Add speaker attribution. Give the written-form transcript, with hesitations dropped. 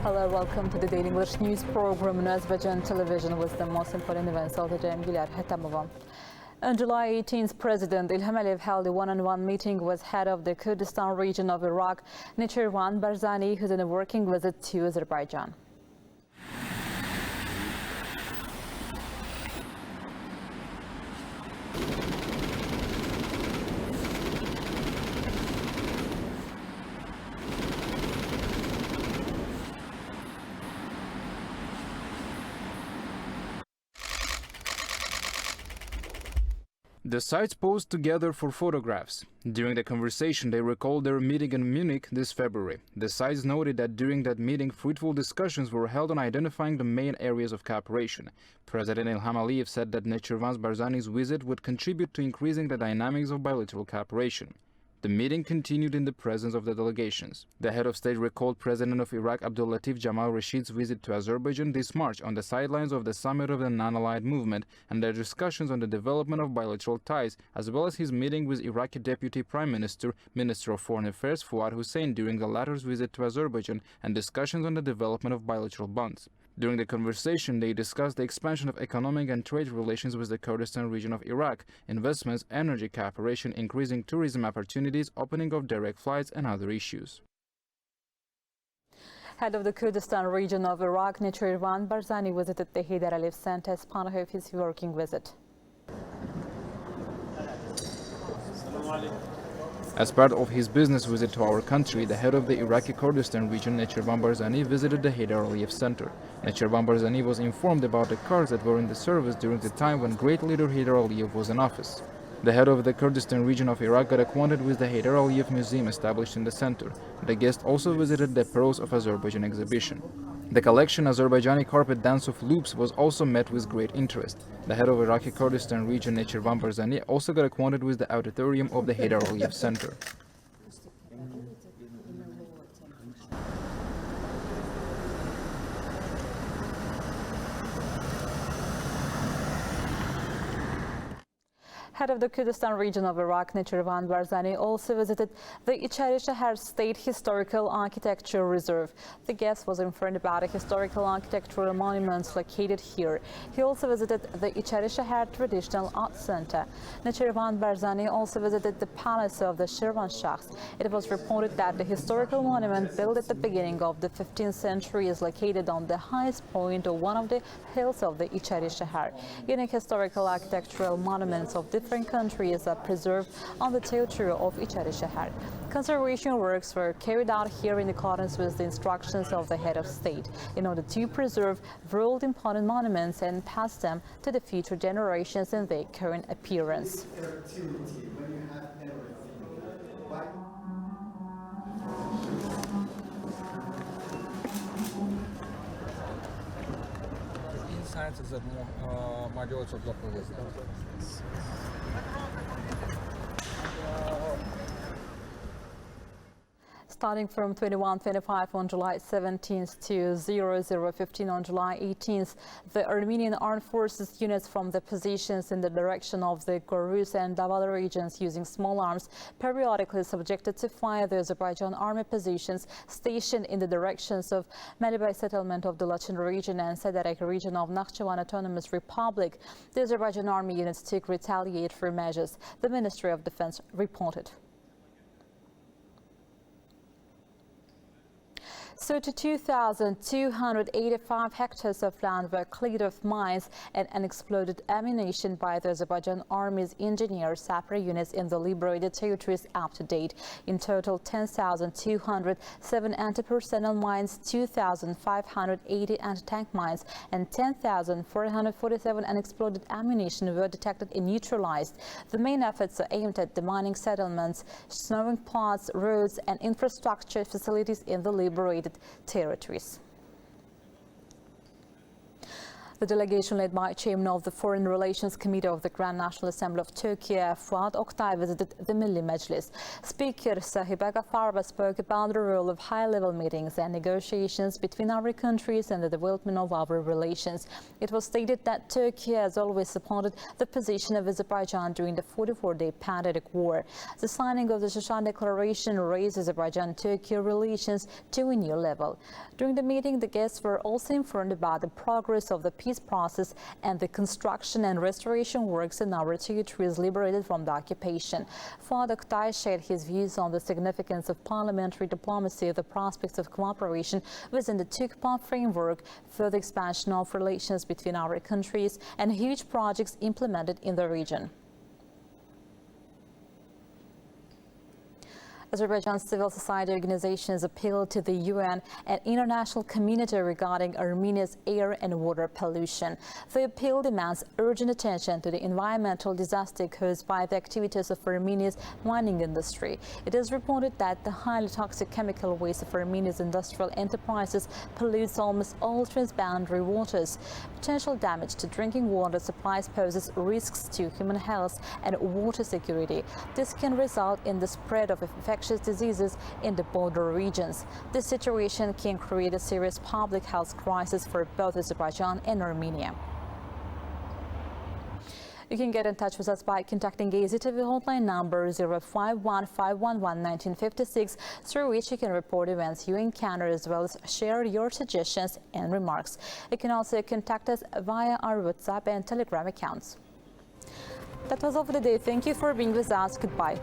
Speaker 1: Hello, welcome to the Daily English News program on Azərbaycan Televiziya with the most important events of the day. On July 18th, President İlham held a one-on-one meeting with head of the Kurdistan region of Iraq, Rövşən Məmmədov, who's on a working visit to Azerbaijan.
Speaker 2: The sides posed together for photographs. During the conversation, they recalled their meeting in Munich this February. The sides noted that during that meeting, fruitful discussions were held on identifying the main areas of cooperation. President İlham said that Barzani's visit would contribute to increasing the dynamics of bilateral cooperation. The meeting continued in the presence of the delegations. The head of state recalled President of Iraq Abdulatif Jamal Rashid's visit to Azerbaijan this March on the sidelines of the summit of the non-allied movement and their discussions on the development of bilateral ties, as well as his meeting with Iraqi Deputy Prime Minister, Minister of Foreign Affairs Fuad Hussein during the latter's visit to Azerbaijan and discussions on the development of bilateral bonds. During the conversation, they discussed the expansion of economic and trade relations with the Kurdistan region of Iraq, investments, energy cooperation, increasing tourism opportunities, opening of direct flights, and other issues.
Speaker 1: Head of the Kurdistan region of Iraq, Rövşən Məmmədov, visited the Heydar Aliyev Center as part of his working visit.
Speaker 2: As part of his business visit to our country, the head of the Iraqi Kurdistan region, Rövşən Məmmədov, visited the Heydar Aliyev Center. Rövşən Məmmədov was informed about the cars that were in the service during the time when great leader Heydar Aliyev was in office. The head of the Kurdistan region of Iraq got acquainted with the Heydar Aliyev Museum established in the center. The guest also visited the Pearls of Azerbaijan exhibition. The collection Azerbaijani carpet dance of loops was also met with great interest. The head of Iraqi Kurdistan region, Rövşən Məmmədov, also got acquainted with the auditorium of the Heydar Aliyev Center.
Speaker 1: Head of the Kurdistan region of Iraq, Rövşən Məmmədov, also visited the İçərişəhər State Historical Architecture Reserve. The guest was informed about the historical architectural monuments located here. He also visited the İçərişəhər Traditional Art Center. Rövşən Məmmədov also visited the Palace of the Şirvanşahs. It was reported that the historical monument built at the beginning of the 15th century is located on the highest point of one of the hills of the İçərişəhər. Unique historical architectural monuments of different countries are preserved on the territory of İçərişəhər. Conservation works were carried out here in accordance with the instructions of the head of state in order to preserve world important monuments and pass them to the future generations in their current appearance. Starting from 21:25 on July 17th to 00:15 on July 18th, the Armenian Armed Forces units from the positions in the direction of the Gorus and Davala regions using small arms periodically subjected to fire the Azerbaijan army positions stationed in the directions of Malibay settlement of the Laçın region and Sederek region of Nakhchivan Autonomous Republic. The Azerbaijan army units took retaliatory measures, the Ministry of Defense reported. 32,285 hectares of land were cleared of mines and unexploded ammunition by the Azerbaijan Army's engineer sapper units in the liberated territories up to date. In total, 10,207 anti-personnel mines, 2,580 anti-tank mines, and 10,447 unexploded ammunition were detected and neutralized. The main efforts are aimed at demining settlements, snowing plots, roads, and infrastructure facilities in the liberated territories. The delegation led by Chairman of the Foreign Relations Committee of the Grand National Assembly of Turkey, Fuat Oktay, visited the Milli Meclis. Speaker Sahiba Gafarova spoke about the role of high-level meetings and negotiations between our countries and the development of our relations. It was stated that Turkey has always supported the position of Azerbaijan during the 44-day pandemic war. The signing of the Shoshana Declaration raised Azerbaijan-Turkey relations to a new level. During the meeting, the guests were also informed about the progress of the peace process and the construction and restoration works in our territories liberated from the occupation. Fuat Oktay shared his views on the significance of parliamentary diplomacy, the prospects of cooperation within the Turkpan framework, further expansion of relations between our countries, and huge projects implemented in the region. Azerbaijan civil society organizations appealed to the UN and international community regarding Armenia's air and water pollution. The appeal demands urgent attention to the environmental disaster caused by the activities of Armenia's mining industry. It is reported that the highly toxic chemical waste of Armenia's industrial enterprises pollutes almost all transboundary waters. Potential damage to drinking water supplies poses risks to human health and water security. This can result in the spread of infectious diseases in the border regions. This situation can create a serious public health crisis for both Azerbaijan and Armenia. You can get in touch with us by contacting AzTV hotline number 051-511-1956, through which you can report events you encounter as well as share your suggestions and remarks. You can also contact us via our WhatsApp and Telegram accounts. That was all for today. Thank you for being with us. Goodbye.